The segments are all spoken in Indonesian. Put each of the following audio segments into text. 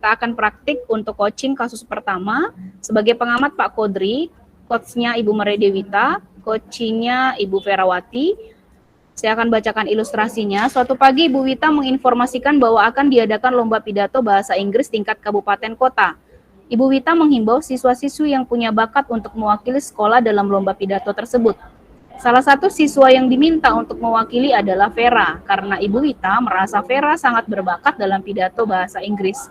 kita akan praktik untuk coaching kasus pertama. Sebagai pengamat Pak Kodri, coachnya Ibu Maria Dewita, coachingnya Ibu Ferawati. Saya akan bacakan ilustrasinya. Suatu pagi Ibu Wita menginformasikan bahwa akan diadakan lomba pidato bahasa Inggris tingkat kabupaten kota. Ibu Wita menghimbau siswa-siswi yang punya bakat untuk mewakili sekolah dalam lomba pidato tersebut. Salah satu siswa yang diminta untuk mewakili adalah Vera, karena Ibu Wita merasa Vera sangat berbakat dalam pidato bahasa Inggris.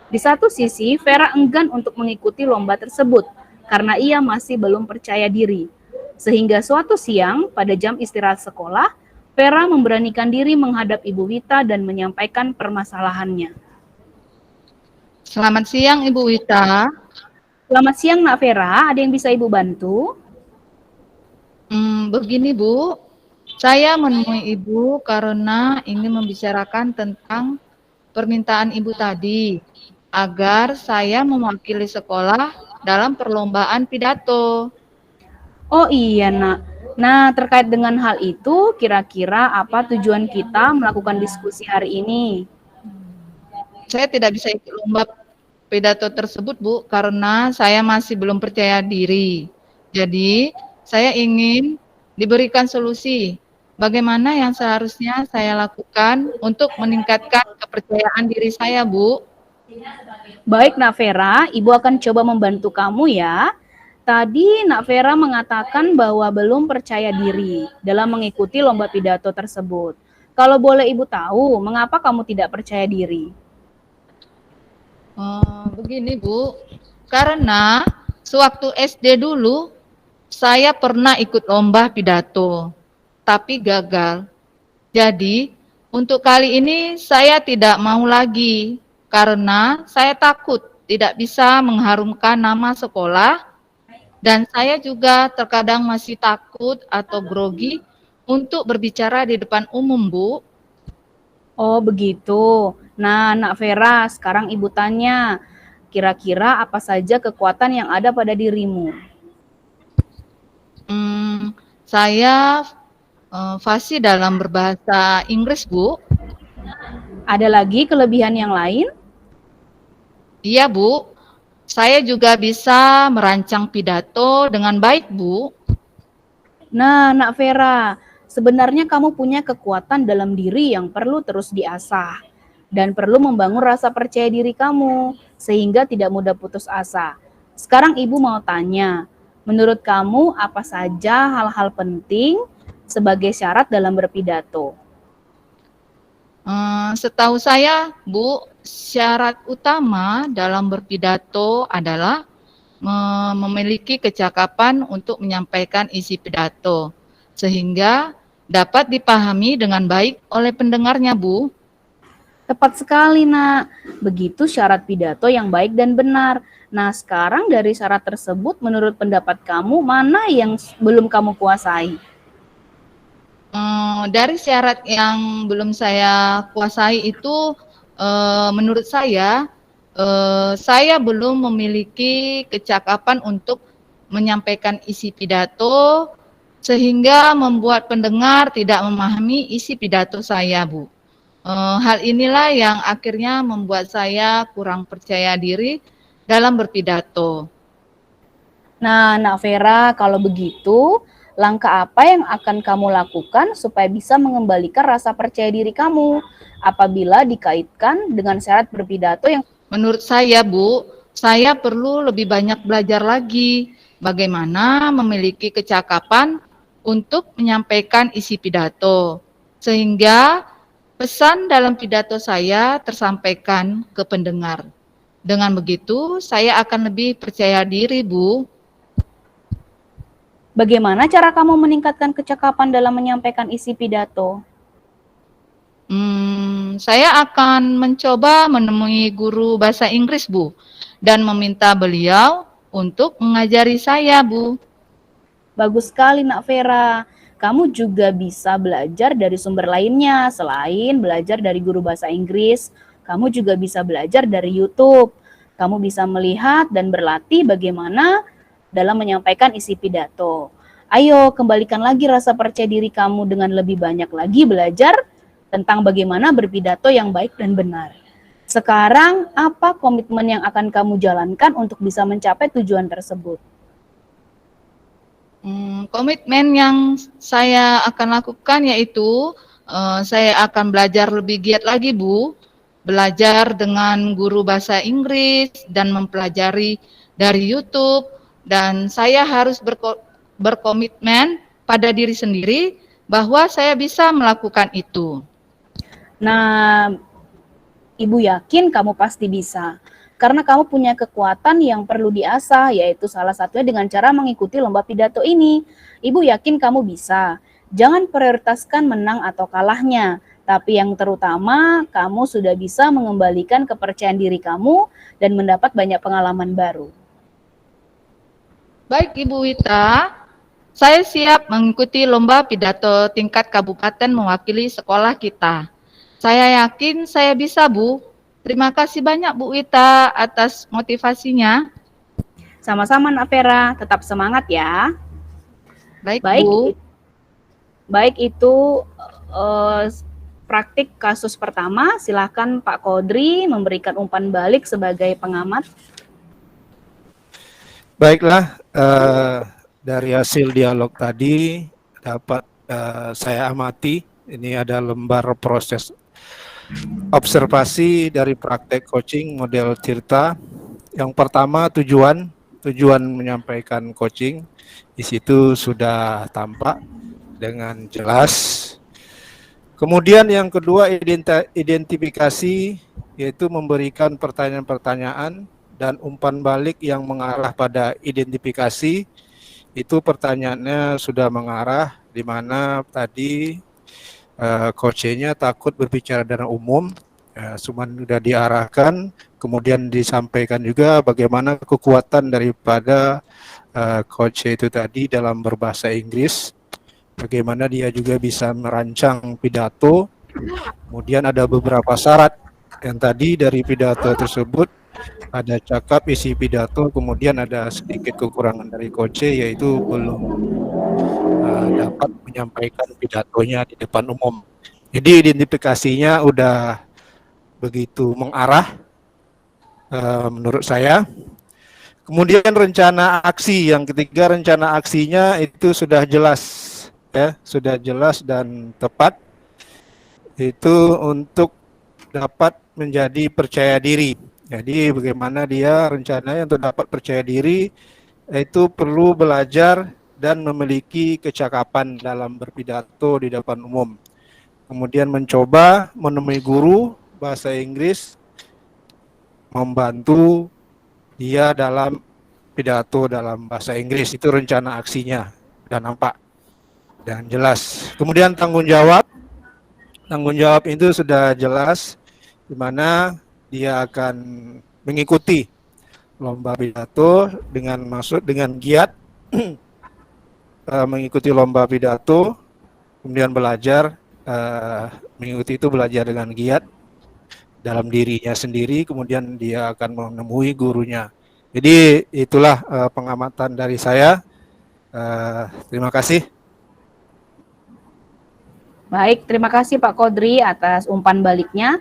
Di satu sisi, Vera enggan untuk mengikuti lomba tersebut, karena ia masih belum percaya diri. Sehingga suatu siang, pada jam istirahat sekolah, Vera memberanikan diri menghadap Ibu Wita dan menyampaikan permasalahannya. Selamat siang, Ibu Wita. Selamat siang, Nak Vera. Ada yang bisa Ibu bantu? Begini Bu, saya menemui Ibu karena ingin membicarakan tentang permintaan Ibu tadi, agar saya mewakili sekolah dalam perlombaan pidato. Oh iya, Nak. Nah, terkait dengan hal itu, kira-kira apa tujuan kita melakukan diskusi hari ini? Saya tidak bisa ikut lomba pidato tersebut Bu, karena saya masih belum percaya diri. Jadi, saya ingin diberikan solusi. Bagaimana yang seharusnya saya lakukan untuk meningkatkan kepercayaan diri saya, Bu? Baik, Nak Vera, Ibu akan coba membantu kamu ya. Tadi Nak Vera mengatakan bahwa belum percaya diri dalam mengikuti lomba pidato tersebut. Kalau boleh Ibu tahu, mengapa kamu tidak percaya diri? Begini Bu, karena sewaktu SD dulu, saya pernah ikut lomba pidato, tapi gagal. Jadi, untuk kali ini saya tidak mau lagi, karena saya takut tidak bisa mengharumkan nama sekolah, dan saya juga terkadang masih takut atau grogi untuk berbicara di depan umum, Bu. Oh, begitu. Nah, Nak Vera, sekarang Ibu tanya, kira-kira apa saja kekuatan yang ada pada dirimu? Saya fasih dalam berbahasa Inggris, Bu. Ada lagi kelebihan yang lain? Iya, Bu. Saya juga bisa merancang pidato dengan baik, Bu. Nah, Nak Vera, sebenarnya kamu punya kekuatan dalam diri yang perlu terus diasah dan perlu membangun rasa percaya diri kamu sehingga tidak mudah putus asa. Sekarang Ibu mau tanya, menurut kamu apa saja hal-hal penting sebagai syarat dalam berpidato? Setahu saya, Bu, syarat utama dalam berpidato adalah memiliki kecakapan untuk menyampaikan isi pidato, sehingga dapat dipahami dengan baik oleh pendengarnya, Bu. Tepat sekali, Nak. Begitu syarat pidato yang baik dan benar. Nah, sekarang dari syarat tersebut, menurut pendapat kamu, mana yang belum kamu kuasai? Dari syarat yang belum saya kuasai itu, menurut saya belum memiliki kecakapan untuk menyampaikan isi pidato, sehingga membuat pendengar tidak memahami isi pidato saya, Bu. Hal inilah yang akhirnya membuat saya kurang percaya diri dalam berpidato. Nah, Nak Vera, kalau begitu, langkah apa yang akan kamu lakukan supaya bisa mengembalikan rasa percaya diri kamu apabila dikaitkan dengan syarat berpidato yang Menurut saya, Bu, saya perlu lebih banyak belajar lagi bagaimana memiliki kecakapan untuk menyampaikan isi pidato, sehingga pesan dalam pidato saya tersampaikan ke pendengar. Dengan begitu, saya akan lebih percaya diri, Bu. bagaimana cara kamu meningkatkan kecakapan dalam menyampaikan isi pidato? Saya akan mencoba menemui guru bahasa Inggris, Bu, dan meminta beliau untuk mengajari saya, Bu. Bagus sekali, Nak Vera. Kamu juga bisa belajar dari sumber lainnya. Selain belajar dari guru bahasa Inggris, kamu juga bisa belajar dari YouTube. Kamu bisa melihat dan berlatih bagaimana dalam menyampaikan isi pidato. Ayo, kembalikan lagi rasa percaya diri kamu dengan lebih banyak lagi belajar tentang bagaimana berpidato yang baik dan benar. Sekarang, apa komitmen yang akan kamu jalankan untuk bisa mencapai tujuan tersebut? Komitmen yang saya akan lakukan yaitu saya akan belajar lebih giat lagi, Bu. Belajar dengan guru bahasa Inggris dan mempelajari dari YouTube, dan saya harus berkomitmen pada diri sendiri bahwa saya bisa melakukan itu. Nah, Ibu yakin kamu pasti bisa. Karena kamu punya kekuatan yang perlu diasah, yaitu salah satunya dengan cara mengikuti lomba pidato ini. Ibu yakin kamu bisa. Jangan prioritaskan menang atau kalahnya, tapi yang terutama kamu sudah bisa mengembalikan kepercayaan diri kamu dan mendapat banyak pengalaman baru. Baik Ibu Wita, saya siap mengikuti lomba pidato tingkat kabupaten mewakili sekolah kita. Saya yakin saya bisa, Bu. Terima kasih banyak Bu Wita atas motivasinya. Sama-sama Nak Vera, tetap semangat ya. Baik, Baik, Bu. baik itu praktik kasus pertama. Silakan Pak Kodri memberikan umpan balik sebagai pengamat. Baiklah, dari hasil dialog tadi dapat saya amati ini ada lembar proses observasi dari praktek coaching model Tirta. Yang pertama tujuan menyampaikan coaching di situ sudah tampak dengan jelas. Kemudian yang kedua identifikasi, yaitu memberikan pertanyaan-pertanyaan dan umpan balik yang mengarah pada identifikasi. Itu pertanyaannya sudah mengarah di mana tadi coachnya takut berbicara dengan umum, cuma sudah diarahkan, kemudian disampaikan juga bagaimana kekuatan daripada coach itu tadi dalam berbahasa Inggris, bagaimana dia juga bisa merancang pidato. Kemudian ada beberapa syarat yang tadi dari pidato tersebut, ada cakap isi pidato, kemudian ada sedikit kekurangan dari coach yaitu belum dapat menyampaikan pidatonya di depan umum. Jadi identifikasinya udah begitu mengarah menurut saya. Kemudian rencana aksi, yang ketiga rencana aksinya itu sudah jelas ya, sudah jelas dan tepat. Itu untuk dapat menjadi percaya diri. Jadi bagaimana dia rencananya untuk dapat percaya diri, itu perlu belajar dan memiliki kecakapan dalam berpidato di depan umum. Kemudian mencoba menemui guru bahasa Inggris, membantu dia dalam pidato dalam bahasa Inggris. Itu rencana aksinya, dan nampak dan jelas. Kemudian tanggung jawab itu sudah jelas, di mana dia akan mengikuti lomba pidato dengan maksud dengan giat mengikuti lomba pidato, kemudian belajar mengikuti itu, belajar dengan giat dalam dirinya sendiri, kemudian dia akan menemui gurunya. Jadi itulah pengamatan dari saya. Terima kasih. Baik, terima kasih Pak Kodri atas umpan baliknya.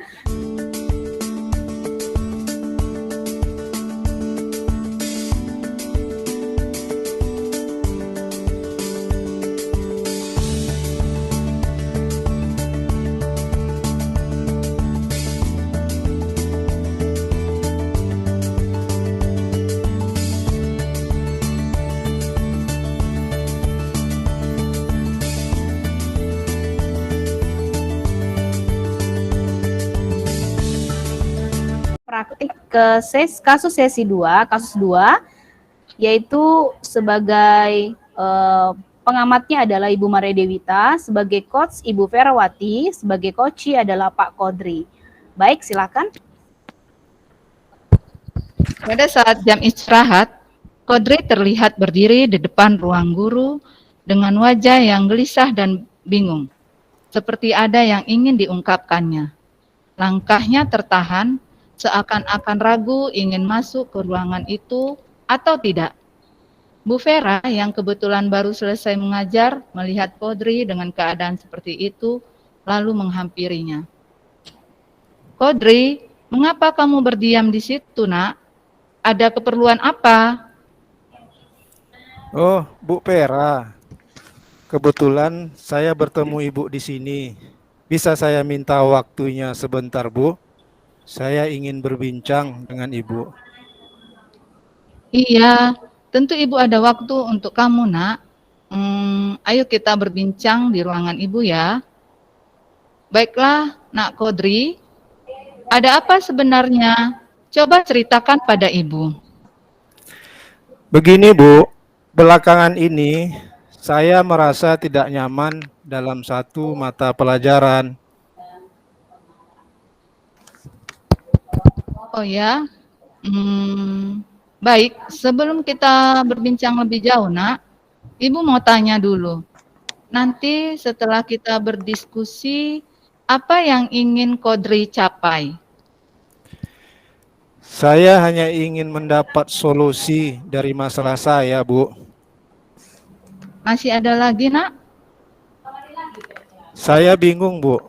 Praktik ke kasus sesi 2, kasus 2, yaitu sebagai pengamatnya adalah Ibu Maria Dewita, sebagai coach Ibu Ferawati, sebagai coach adalah Pak Kodri. Baik, silakan. Pada saat jam istirahat, Kodri terlihat berdiri di depan ruang guru dengan wajah yang gelisah dan bingung, seperti ada yang ingin diungkapkannya. Langkahnya tertahan, seakan-akan ragu ingin masuk ke ruangan itu atau tidak. Bu Vera yang kebetulan baru selesai mengajar melihat Kodri dengan keadaan seperti itu, lalu menghampirinya. Kodri, Mengapa kamu berdiam di situ, Nak? Ada keperluan apa? Oh, Bu Pera, kebetulan saya bertemu Ibu di sini. Bisa saya minta waktunya sebentar, Bu? Saya ingin berbincang dengan Ibu. Iya, tentu Ibu ada waktu untuk kamu, Nak. Ayo kita berbincang di ruangan Ibu ya. Baiklah, Nak Kodri. Ada apa sebenarnya? Coba ceritakan pada Ibu. Begini, Bu, belakangan ini saya merasa tidak nyaman dalam satu mata pelajaran. Oh ya, baik. Sebelum kita berbincang lebih jauh, Nak, Ibu mau tanya dulu. Nanti setelah kita berdiskusi, apa yang ingin Kodri capai? Saya hanya ingin mendapat solusi dari masalah saya, Bu. Masih ada lagi, Nak? Saya bingung, Bu.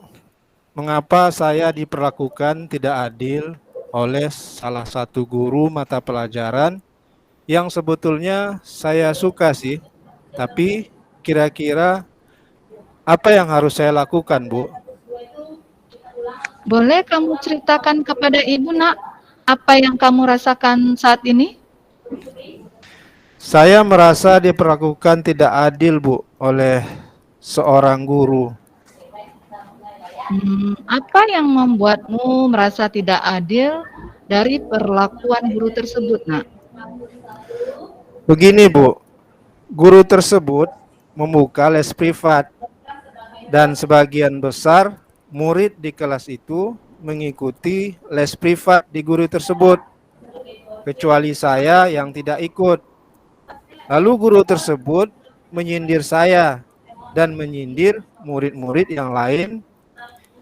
Mengapa saya diperlakukan tidak adil oleh salah satu guru mata pelajaran yang sebetulnya saya suka sih. Tapi kira-kira apa yang harus saya lakukan, Bu? Boleh kamu ceritakan kepada Ibu, Nak, apa yang kamu rasakan saat ini? Saya merasa diperlakukan tidak adil, Bu, oleh seorang guru. Apa yang membuatmu merasa tidak adil dari perlakuan guru tersebut, Nak? Begini, Bu, guru tersebut membuka les privat dan sebagian besar murid di kelas itu mengikuti les privat di guru tersebut, kecuali saya yang tidak ikut. Lalu guru tersebut menyindir saya dan menyindir murid-murid yang lain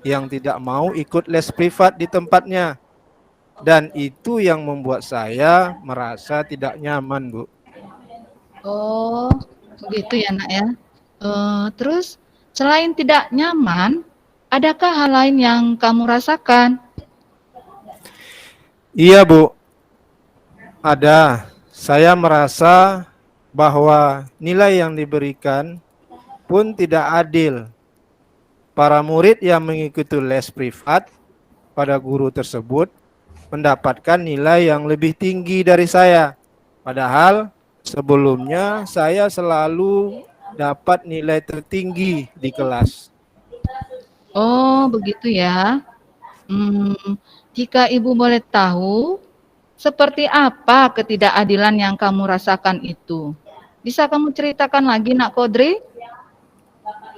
yang tidak mau ikut les privat di tempatnya. Dan itu yang membuat saya merasa tidak nyaman, Bu. Oh, begitu ya, Nak ya. Terus selain tidak nyaman, adakah hal lain yang kamu rasakan? Iya, Bu. Ada. Saya merasa bahwa nilai yang diberikan pun tidak adil. Para murid yang mengikuti les privat pada guru tersebut mendapatkan nilai yang lebih tinggi dari saya. Padahal sebelumnya saya selalu dapat nilai tertinggi di kelas. Oh, begitu ya. Jika Ibu boleh tahu, seperti apa ketidakadilan yang kamu rasakan itu? Bisa kamu ceritakan lagi, Nak Kodri?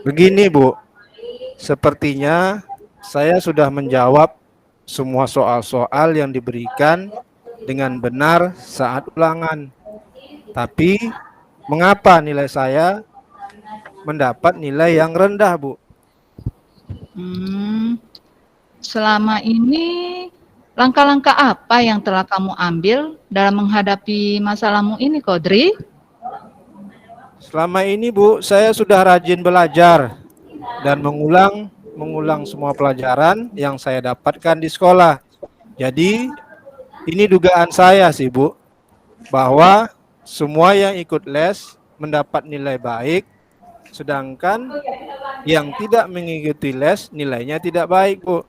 Begini, Bu. Sepertinya saya sudah menjawab semua soal-soal yang diberikan dengan benar saat ulangan. Tapi mengapa nilai saya mendapat nilai yang rendah, Bu? Selama ini, langkah-langkah apa yang telah kamu ambil dalam menghadapi masalahmu ini, Kodri? Selama ini, Bu, saya sudah rajin belajar dan mengulang semua pelajaran yang saya dapatkan di sekolah. Jadi, ini dugaan saya sih, Bu, bahwa semua yang ikut les mendapat nilai baik, sedangkan yang tidak mengikuti les nilainya tidak baik, Bu.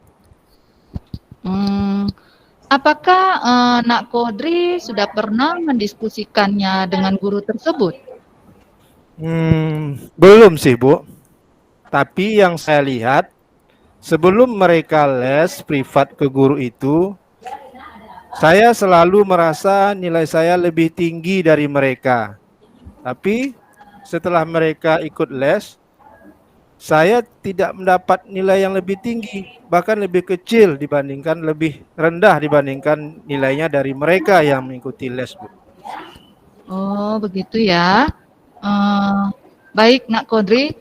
Apakah Nak Kodri sudah pernah mendiskusikannya dengan guru tersebut? Belum sih, Bu. Tapi yang saya lihat, sebelum mereka les privat ke guru itu, saya selalu merasa nilai saya lebih tinggi dari mereka. Tapi setelah mereka ikut les, saya tidak mendapat nilai yang lebih tinggi, bahkan lebih kecil dibandingkan, lebih rendah dibandingkan nilainya dari mereka yang mengikuti les, Bu. Oh, begitu ya. Baik, Nak Kodri.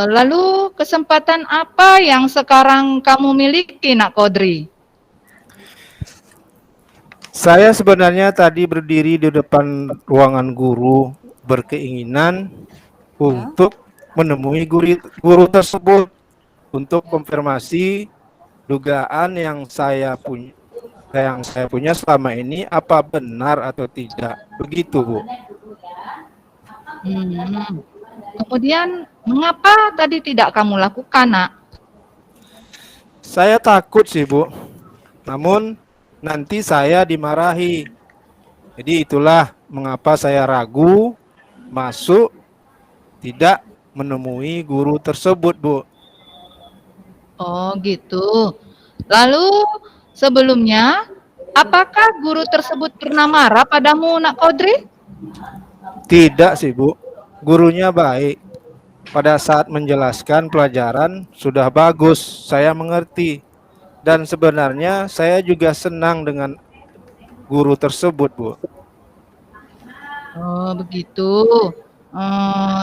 Lalu kesempatan apa yang sekarang kamu miliki, Nak Kodri? Saya sebenarnya tadi berdiri di depan ruangan guru berkeinginan untuk menemui guru tersebut untuk konfirmasi dugaan yang saya punya, yang saya punya selama ini apa benar atau tidak. Begitu, Bu. Hmm. Kemudian mengapa tadi tidak kamu lakukan, Nak? Saya takut sih, Bu. Namun nanti saya dimarahi. Jadi itulah mengapa saya ragu masuk tidak menemui guru tersebut, Bu. Oh, gitu. Lalu sebelumnya, apakah guru tersebut pernah marah padamu, Nak Kodri? Tidak sih, Bu. Gurunya baik. Pada saat menjelaskan pelajaran sudah bagus, saya mengerti. Dan sebenarnya saya juga senang dengan guru tersebut, Bu. Oh, begitu.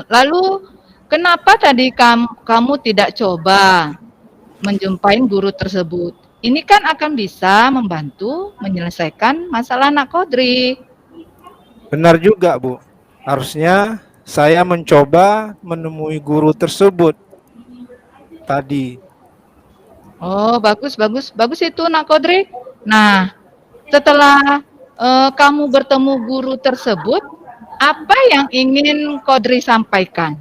Lalu kenapa tadi kamu tidak coba menjumpai guru tersebut? Ini kan akan bisa membantu menyelesaikan masalah Nak Kodri. Benar juga, Bu. Harusnya saya mencoba menemui guru tersebut tadi. Oh, bagus, bagus, bagus itu Nak Kodri. Nah, setelah kamu bertemu guru tersebut, apa yang ingin Kodri sampaikan?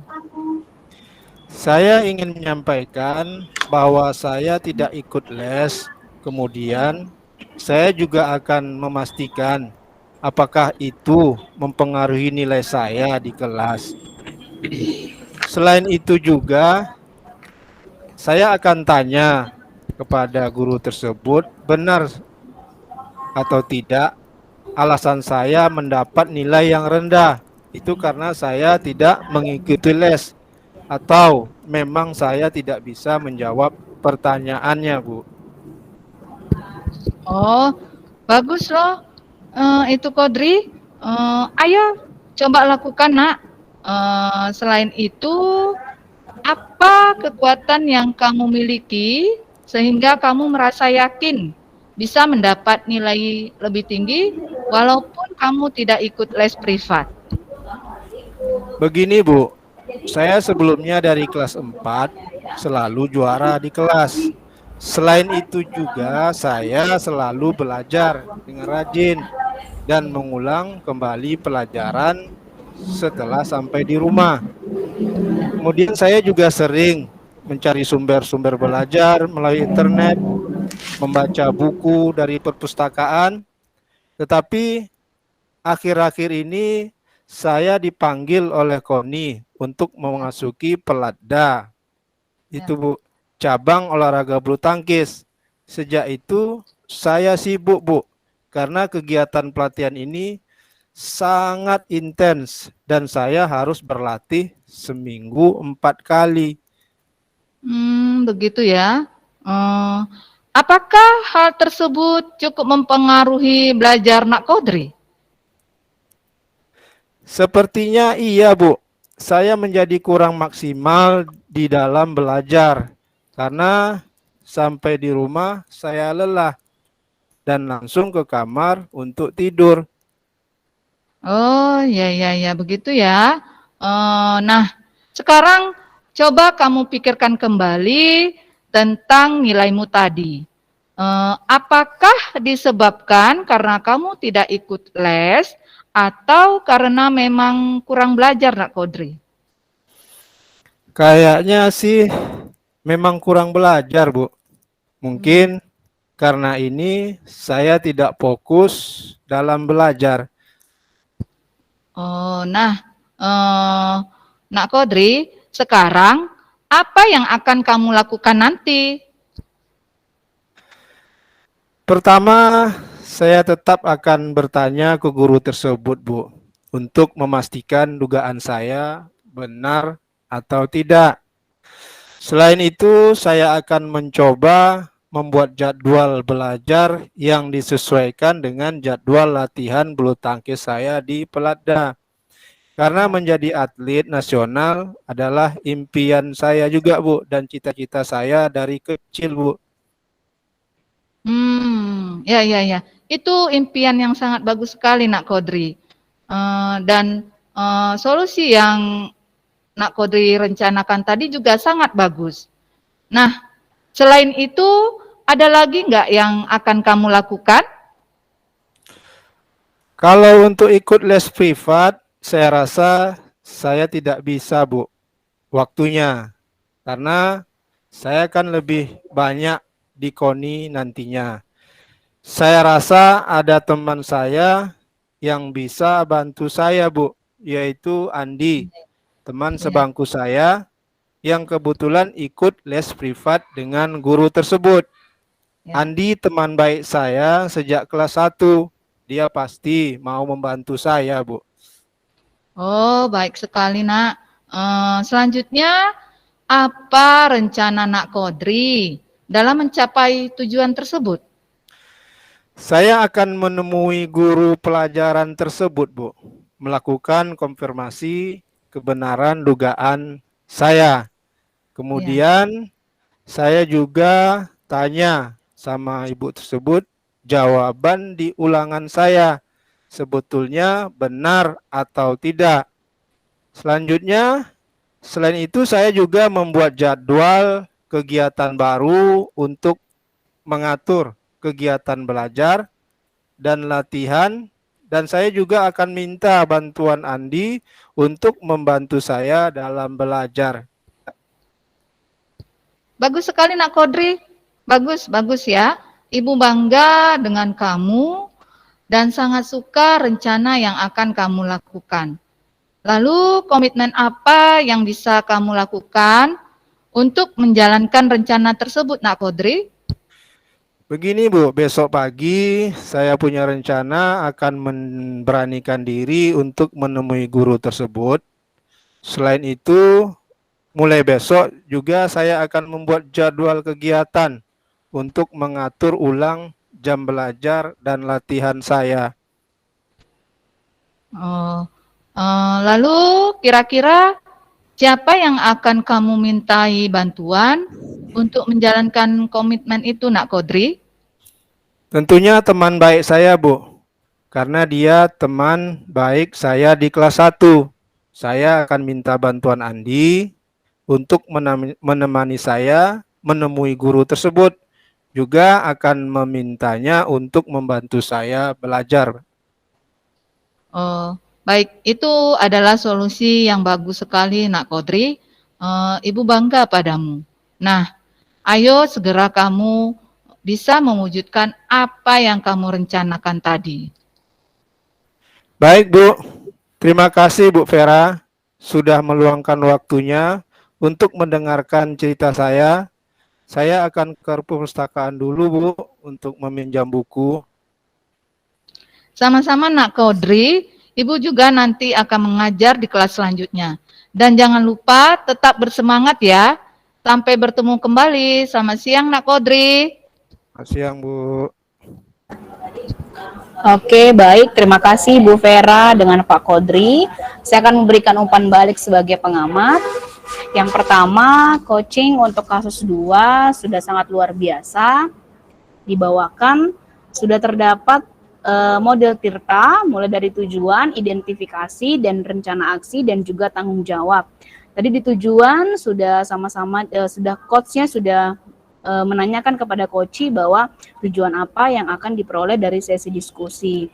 Saya ingin menyampaikan bahwa saya tidak ikut les. Kemudian saya juga akan memastikan apakah itu mempengaruhi nilai saya di kelas. Selain itu juga saya akan tanya kepada guru tersebut benar atau tidak alasan saya mendapat nilai yang rendah. Itu karena saya tidak mengikuti les atau memang saya tidak bisa menjawab pertanyaannya, Bu. Oh, bagus loh. Itu Kodri. Ayo coba lakukan, Nak. Selain itu, apa kekuatan yang kamu miliki sehingga kamu merasa yakin bisa mendapat nilai lebih tinggi walaupun kamu tidak ikut les privat? Begini, Bu. Saya sebelumnya dari kelas 4 selalu juara di kelas. Selain itu juga saya selalu belajar dengan rajin dan mengulang kembali pelajaran setelah sampai di rumah. Kemudian saya juga sering mencari sumber-sumber belajar melalui internet, membaca buku dari perpustakaan, tetapi akhir-akhir ini saya dipanggil oleh KONI untuk memasuki Pelatda. Itu, Bu, cabang olahraga bulu tangkis. Sejak itu saya sibuk, Bu, karena kegiatan pelatihan ini sangat intens dan saya harus berlatih seminggu 4 kali. Begitu ya. Apakah hal tersebut cukup mempengaruhi belajar Nak Kodri? Sepertinya iya, Bu. Saya menjadi kurang maksimal di dalam belajar karena sampai di rumah saya lelah dan langsung ke kamar untuk tidur. Oh, ya, begitu ya. Nah, sekarang coba kamu pikirkan kembali tentang nilaimu tadi. Apakah disebabkan karena kamu tidak ikut les atau karena memang kurang belajar, Nak Kodri? Kayaknya sih memang kurang belajar, Bu. Mungkin karena ini saya tidak fokus dalam belajar. Oh, nah, Nak Kodri, sekarang apa yang akan kamu lakukan nanti? Pertama, saya tetap akan bertanya ke guru tersebut, Bu, untuk memastikan dugaan saya benar atau tidak. Selain itu, saya akan mencoba membuat jadwal belajar yang disesuaikan dengan jadwal latihan bulu tangkis saya di Pelatda. Karena menjadi atlet nasional adalah impian saya juga, Bu, dan cita-cita saya dari kecil, Bu. Ya. Itu impian yang sangat bagus sekali, Nak Kodri. Dan solusi yang Nak Kodri rencanakan tadi juga sangat bagus. Nah, selain itu, ada lagi nggak yang akan kamu lakukan? Kalau untuk ikut les privat, saya rasa saya tidak bisa, Bu, waktunya. Karena saya kan lebih banyak di KONI nantinya. Saya rasa ada teman saya yang bisa bantu saya, Bu, yaitu Andi, teman Ya, sebangku saya yang kebetulan ikut les privat dengan guru tersebut. ya. Andi teman baik saya sejak kelas 1. Dia pasti mau membantu saya, Bu. Oh, baik sekali, Nak. Selanjutnya, apa rencana Nak Kodri dalam mencapai tujuan tersebut? Saya akan menemui guru pelajaran tersebut, Bu. Melakukan konfirmasi kebenaran dugaan saya. Ya. Kemudian saya juga tanya sama ibu tersebut jawaban di ulangan saya. Sebetulnya benar atau tidak. Selanjutnya, selain itu saya juga membuat jadwal kegiatan baru untuk mengatur kegiatan belajar dan latihan, dan saya juga akan minta bantuan Andi untuk membantu saya dalam belajar. Bagus sekali, Nak Kodri. Bagus, bagus ya. Ibu bangga dengan kamu dan sangat suka rencana yang akan kamu lakukan. Lalu komitmen apa yang bisa kamu lakukan untuk menjalankan rencana tersebut, Nak Kodri? Begini, Bu, besok pagi saya punya rencana akan memberanikan diri untuk menemui guru tersebut. Selain itu, mulai besok juga saya akan membuat jadwal kegiatan untuk mengatur ulang jam belajar dan latihan saya. Oh, lalu kira-kira siapa yang akan kamu mintai bantuan untuk menjalankan komitmen itu, Nak Kodri? Tentunya teman baik saya, Bu. Karena dia teman baik saya di kelas 1. Saya akan minta bantuan Andi untuk menemani saya menemui guru tersebut. Juga akan memintanya untuk membantu saya belajar. Oh, baik, itu adalah solusi yang bagus sekali, Nak Kodri. Ibu bangga padamu. Nah, ayo segera kamu bisa mewujudkan apa yang kamu rencanakan tadi. Baik, Bu. Terima kasih, Bu Vera, sudah meluangkan waktunya untuk mendengarkan cerita saya. Saya akan ke perpustakaan dulu, Bu, untuk meminjam buku. Sama-sama, Nak Kodri. Ibu juga nanti akan mengajar di kelas selanjutnya. Dan jangan lupa tetap bersemangat ya. Sampai bertemu kembali. Selamat siang, Nak Kodri. Selamat siang, Bu. Oke, baik. Terima kasih Bu Vera dengan Pak Kodri. Saya akan memberikan umpan balik sebagai pengamat. Yang pertama, coaching untuk kasus 2 sudah sangat luar biasa. Dibawakan, sudah terdapat model Tirta, mulai dari tujuan, identifikasi, dan rencana aksi, dan juga tanggung jawab. Tadi di tujuan sudah sama-sama, sudah coachnya sudah menanyakan kepada coachi bahwa tujuan apa yang akan diperoleh dari sesi diskusi.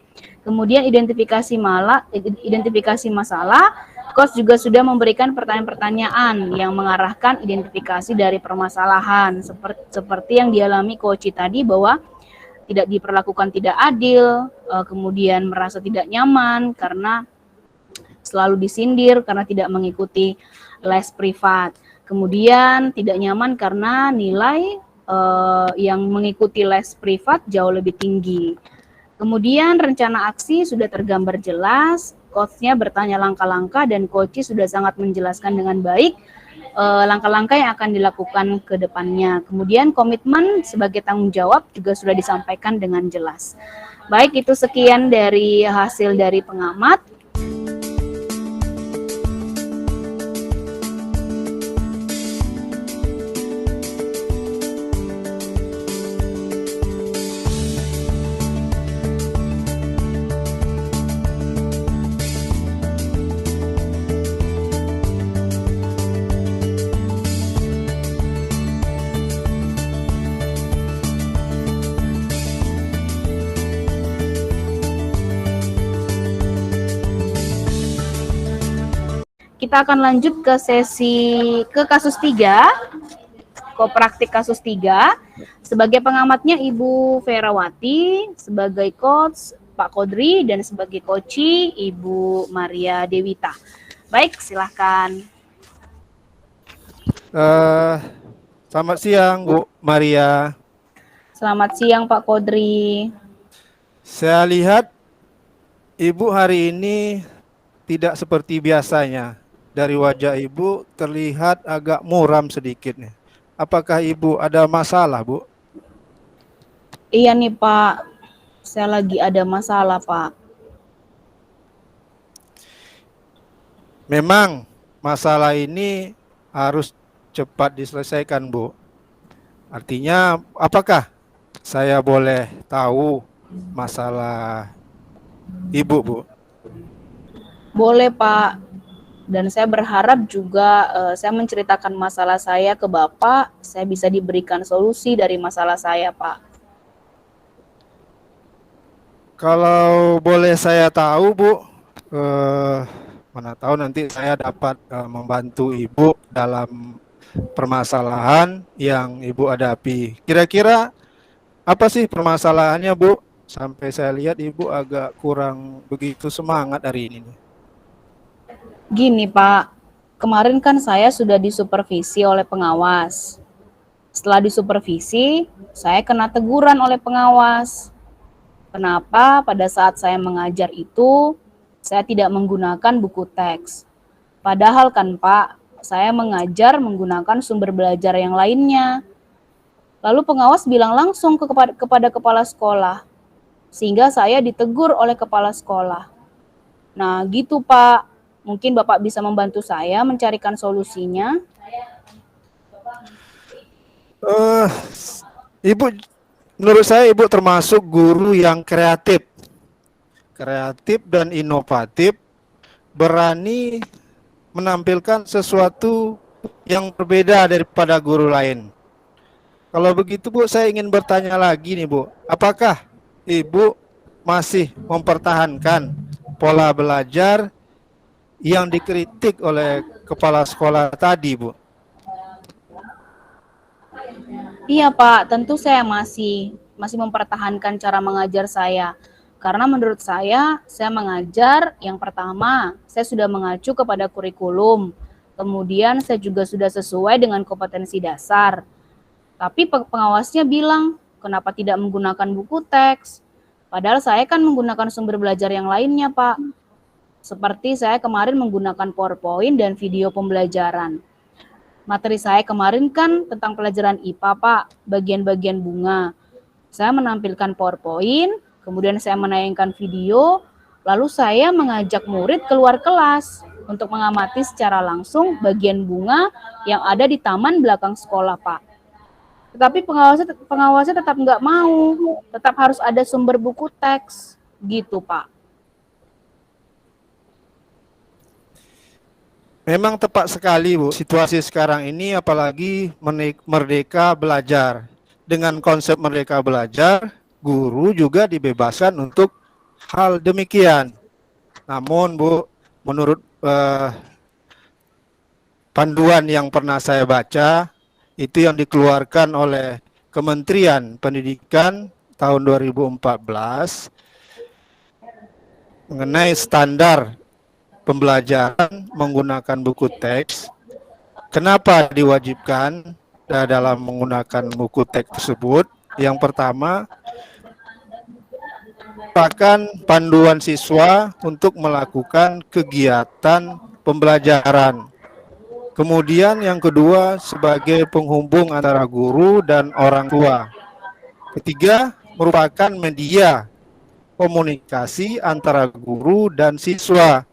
Kemudian identifikasi masalah, coach juga sudah memberikan pertanyaan-pertanyaan yang mengarahkan identifikasi dari permasalahan, seperti yang dialami coachi tadi bahwa tidak diperlakukan tidak adil, kemudian merasa tidak nyaman karena selalu disindir karena tidak mengikuti les privat. Kemudian tidak nyaman karena nilai yang mengikuti les privat jauh lebih tinggi. Kemudian rencana aksi sudah tergambar jelas, coachnya bertanya langkah-langkah dan coach sudah sangat menjelaskan dengan baik langkah-langkah yang akan dilakukan ke depannya. Kemudian komitmen sebagai tanggung jawab juga sudah disampaikan dengan jelas. Baik, itu sekian dari hasil dari pengamat. kita akan lanjut ke kasus 3, praktik kasus 3. Sebagai pengamatnya Ibu Ferawati, sebagai coach Pak Kodri, dan sebagai coachi Ibu Maria Dewita. Baik, silahkan. Selamat siang Bu Maria. Selamat siang Pak Kodri. Saya lihat Ibu hari ini tidak seperti biasanya. Dari wajah Ibu terlihat agak muram sedikit nih. Apakah Ibu ada masalah, Bu? Iya nih Pak, saya lagi ada masalah Pak. Memang masalah ini harus cepat diselesaikan, Bu. Artinya, apakah saya boleh tahu masalah Ibu, Bu? Boleh Pak, dan saya berharap juga saya menceritakan masalah saya ke Bapak, saya bisa diberikan solusi dari masalah saya Pak. Kalau boleh saya tahu, Bu, mana tahu nanti saya dapat membantu Ibu dalam permasalahan yang Ibu hadapi. Kira-kira apa sih permasalahannya, Bu? Sampai saya lihat Ibu agak kurang begitu semangat hari ini. Gini Pak, kemarin kan saya sudah disupervisi oleh pengawas. Setelah disupervisi, saya kena teguran oleh pengawas. Kenapa pada saat saya mengajar itu, saya tidak menggunakan buku teks. Padahal kan Pak, saya mengajar menggunakan sumber belajar yang lainnya. Lalu pengawas bilang langsung kepada kepala sekolah, sehingga saya ditegur oleh kepala sekolah. Nah gitu Pak, mungkin Bapak bisa membantu saya mencarikan solusinya. Ibu, menurut saya Ibu termasuk guru yang kreatif dan inovatif, berani menampilkan sesuatu yang berbeda daripada guru lain. Kalau begitu Bu, saya ingin bertanya lagi nih Bu, apakah Ibu masih mempertahankan pola belajar yang dikritik oleh kepala sekolah tadi, Bu? Iya Pak, tentu saya masih mempertahankan cara mengajar saya. Karena menurut saya mengajar yang pertama, saya sudah mengacu kepada kurikulum. Kemudian saya juga sudah sesuai dengan kompetensi dasar. Tapi pengawasnya bilang, kenapa tidak menggunakan buku teks? Padahal saya kan menggunakan sumber belajar yang lainnya, Pak. Seperti saya kemarin menggunakan PowerPoint dan video pembelajaran. Materi saya kemarin kan tentang pelajaran IPA, Pak, bagian-bagian bunga. Saya menampilkan PowerPoint, kemudian saya menayangkan video, lalu saya mengajak murid keluar kelas untuk mengamati secara langsung bagian bunga yang ada di taman belakang sekolah, Pak. Tetapi pengawasnya tetap nggak mau, tetap harus ada sumber buku teks, gitu Pak. Memang tepat sekali Bu, situasi sekarang ini apalagi merdeka belajar. Dengan konsep merdeka belajar, guru juga dibebaskan untuk hal demikian. Namun Bu, menurut panduan yang pernah saya baca, itu yang dikeluarkan oleh Kementerian Pendidikan tahun 2014 mengenai standar pembelajaran menggunakan buku teks. Kenapa diwajibkan dalam menggunakan buku teks tersebut? Yang pertama, merupakan panduan siswa untuk melakukan kegiatan pembelajaran. Kemudian yang kedua, sebagai penghubung antara guru dan orang tua. Ketiga, merupakan media komunikasi antara guru dan siswa.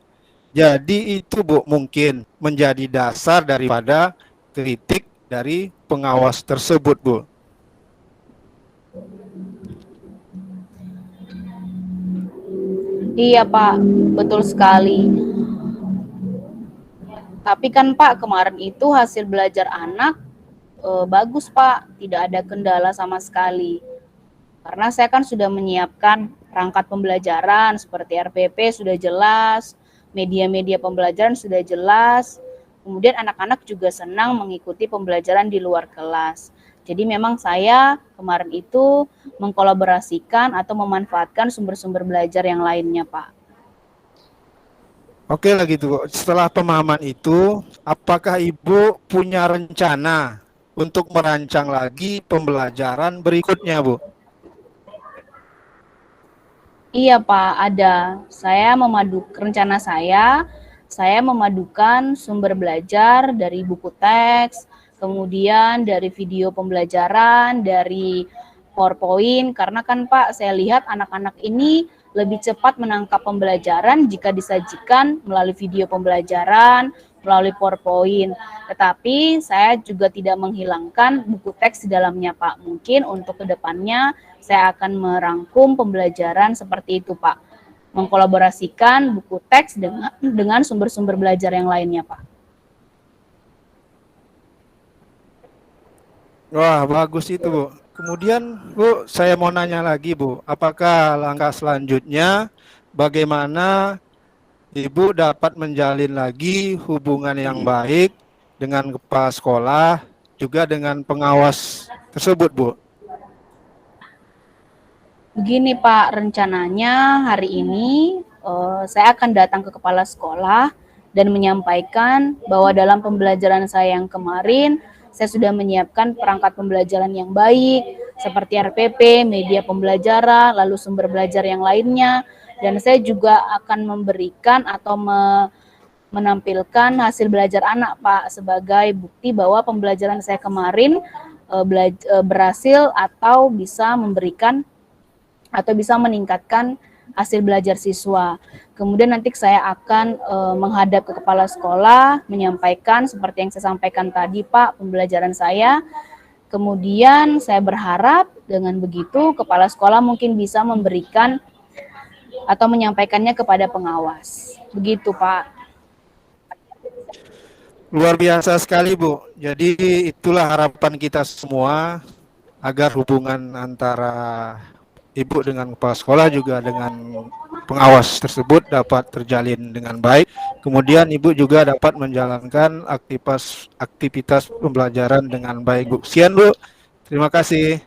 Jadi itu Bu mungkin menjadi dasar daripada kritik dari pengawas tersebut Bu. Iya Pak, betul sekali. Tapi kan Pak, kemarin itu hasil belajar anak bagus Pak, tidak ada kendala sama sekali. Karena saya kan sudah menyiapkan perangkat pembelajaran seperti RPP sudah jelas, media-media pembelajaran sudah jelas, kemudian anak-anak juga senang mengikuti pembelajaran di luar kelas. Jadi memang saya kemarin itu mengkolaborasikan atau memanfaatkan sumber-sumber belajar yang lainnya, Pak. Oke lah gitu, Bu. Setelah pemahaman itu, apakah Ibu punya rencana untuk merancang lagi pembelajaran berikutnya, Bu? Iya Pak, ada. Rencana saya memadukan sumber belajar dari buku teks, kemudian dari video pembelajaran, dari PowerPoint, karena kan Pak, saya lihat anak-anak ini lebih cepat menangkap pembelajaran jika disajikan melalui video pembelajaran, melalui PowerPoint. Tetapi saya juga tidak menghilangkan buku teks di dalamnya Pak. Mungkin untuk kedepannya saya akan merangkum pembelajaran seperti itu, Pak. Mengkolaborasikan buku teks dengan sumber-sumber belajar yang lainnya, Pak. Wah, bagus itu, Bu. Kemudian, Bu, saya mau nanya lagi, Bu. Apakah langkah selanjutnya bagaimana Ibu dapat menjalin lagi hubungan yang baik dengan kepala sekolah, juga dengan pengawas tersebut, Bu? Begini Pak, rencananya hari ini saya akan datang ke kepala sekolah dan menyampaikan bahwa dalam pembelajaran saya yang kemarin, saya sudah menyiapkan perangkat pembelajaran yang baik, seperti RPP, media pembelajaran, lalu sumber belajar yang lainnya, dan saya juga akan memberikan atau menampilkan hasil belajar anak Pak, sebagai bukti bahwa pembelajaran saya kemarin berhasil atau bisa memberikan atau bisa meningkatkan hasil belajar siswa. Kemudian nanti saya akan menghadap ke kepala sekolah, menyampaikan seperti yang saya sampaikan tadi Pak, pembelajaran saya. Kemudian saya berharap dengan begitu kepala sekolah mungkin bisa memberikan atau menyampaikannya kepada pengawas. Begitu Pak. Luar biasa sekali, Bu. Jadi itulah harapan kita semua agar hubungan antara Ibu dengan kepala sekolah juga dengan pengawas tersebut dapat terjalin dengan baik. Kemudian Ibu juga dapat menjalankan aktivitas pembelajaran dengan baik, Bu. Sekian, Bu. Terima kasih.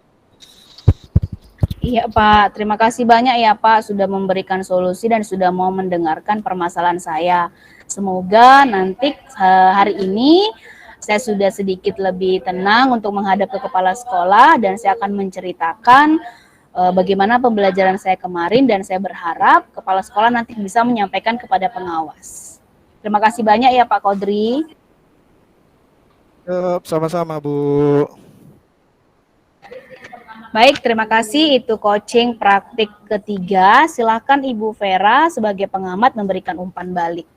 Iya Pak, terima kasih banyak ya Pak sudah memberikan solusi dan sudah mau mendengarkan permasalahan saya. Semoga nanti hari ini saya sudah sedikit lebih tenang untuk menghadap ke kepala sekolah dan saya akan menceritakan bagaimana pembelajaran saya kemarin dan saya berharap kepala sekolah nanti bisa menyampaikan kepada pengawas. Terima kasih banyak ya Pak Kodri. Sama-sama, Bu. Baik, terima kasih. Itu coaching praktik ketiga. Silakan Ibu Vera sebagai pengamat memberikan umpan balik.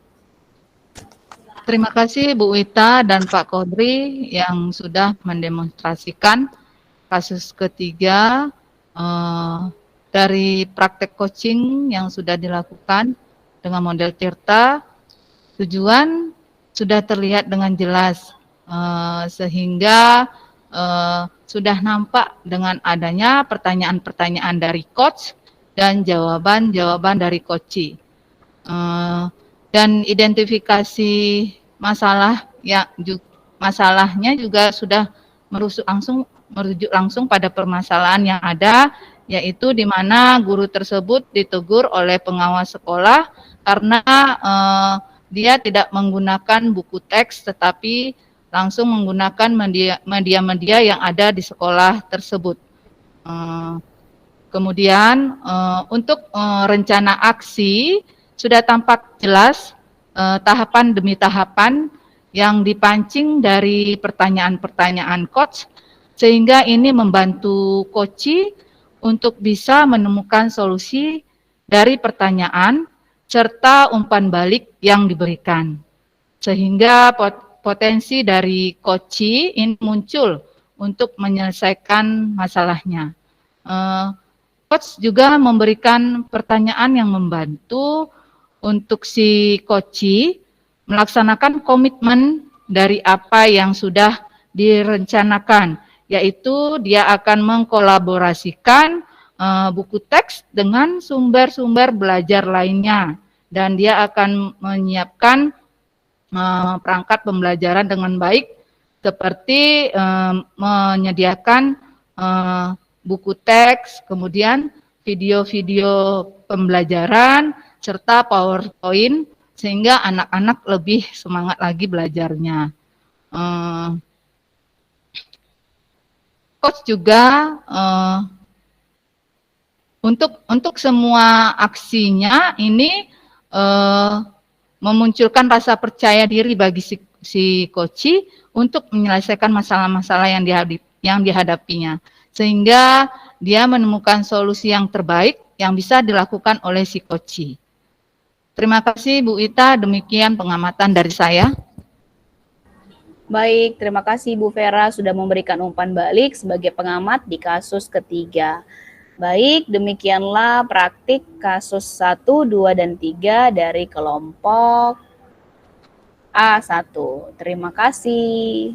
Terima kasih Bu Wita dan Pak Kodri yang sudah mendemonstrasikan kasus ketiga dari praktek coaching yang sudah dilakukan dengan model Tirta. Tujuan sudah terlihat dengan jelas sehingga sudah nampak dengan adanya pertanyaan-pertanyaan dari coach dan jawaban-jawaban dari coach. Dan identifikasi masalahnya juga sudah merujuk langsung pada permasalahan yang ada, yaitu di mana guru tersebut ditegur oleh pengawas sekolah karena dia tidak menggunakan buku teks tetapi langsung menggunakan media-media yang ada di sekolah tersebut. Kemudian untuk rencana aksi sudah tampak jelas tahapan demi tahapan yang dipancing dari pertanyaan-pertanyaan coach, sehingga ini membantu coach untuk bisa menemukan solusi dari pertanyaan serta umpan balik yang diberikan. Sehingga potensi dari coach ini muncul untuk menyelesaikan masalahnya. Coach juga memberikan pertanyaan yang membantu untuk si coach melaksanakan komitmen dari apa yang sudah direncanakan, yaitu dia akan mengkolaborasikan buku teks dengan sumber-sumber belajar lainnya dan dia akan menyiapkan perangkat pembelajaran dengan baik, seperti menyediakan buku teks, kemudian video-video pembelajaran, serta PowerPoint, sehingga anak-anak lebih semangat lagi belajarnya. Coach juga untuk semua aksinya ini memunculkan rasa percaya diri bagi si coach untuk menyelesaikan masalah-masalah yang dihadapinya, sehingga dia menemukan solusi yang terbaik yang bisa dilakukan oleh si coach. Terima kasih Bu Ita, demikian pengamatan dari saya. Baik, terima kasih Bu Vera sudah memberikan umpan balik sebagai pengamat di kasus ketiga. Baik, demikianlah praktik kasus 1, 2, dan 3 dari kelompok A1. Terima kasih.